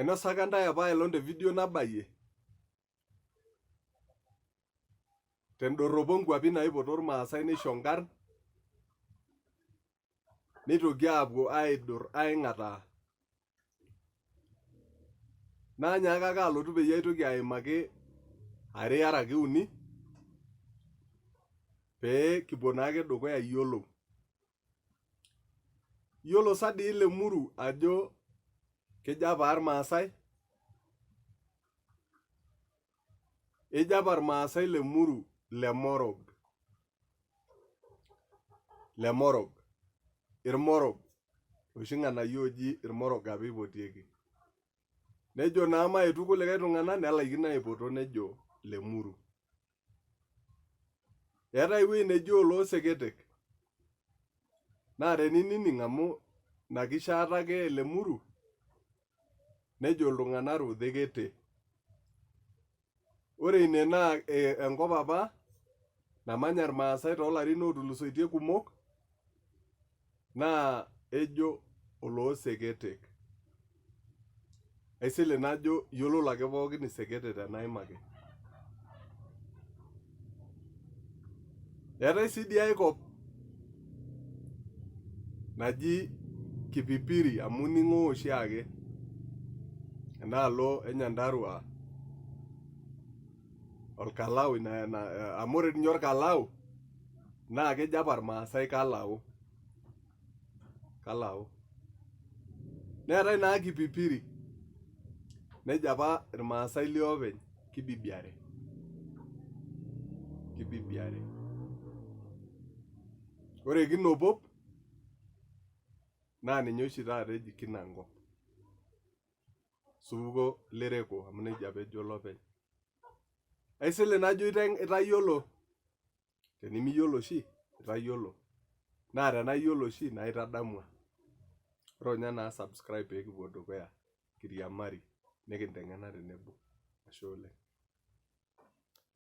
Ainosaka ntae apaelong te video nabayie tendorropo nkwapi naipoto ilmaasai neisho nkarn neitoki aapuo aidurr aing'ataa. Naanyaaka ake alotu peyie aitoki aimaki are araki uni pee kipuo naake dukuya iyiolou. Iyiolo sa dii Lemuru ajo kejo apa ilmaasai? Ejo apa ilmaasai Lemuru Lemorog. Lemorog. Irmorog. Oshi ng'anayio ooji irmorog apa eipotieki. Nejo naa maetu kulikae tung'anak nelaikino aipoto nejo Lemuru. Eetai ewueji nejo olooseketek. Naa teninining' amu ina kishaata ake Lemuru nejo iltung'anak Rodekete. Ore ine naa enkop apa namanya ilmaasai toolarin ootulusoitie kumok naa ejo olooseketek. Aisilig najo iyiololo ake pookin isekete tenaimaki. Eetai sii dii ai kop naji kipipiri amu ning'o oshiake enaalo e Nyandarua olkalau amu ore ninye olkalau naa kejo apa ilmaasai kalau. Kalau. Neetai naa kipipiri nejo apa ilmaasai liopeny kibibiare. Kibibiare. Ore kinopop naa ninye oshi taata eji kinang'o. Supuko lireko amu nejia apa ejo olopeny. Aisilig najo itayiolo. Tenimiyiolo oshi itayiolo. Naa tenaiyiolo oshi naa itadamua. Ronya naa subscribe pee kipuo dukuya kiriamari nikinteng'ena tenebo. Ashe oleng'.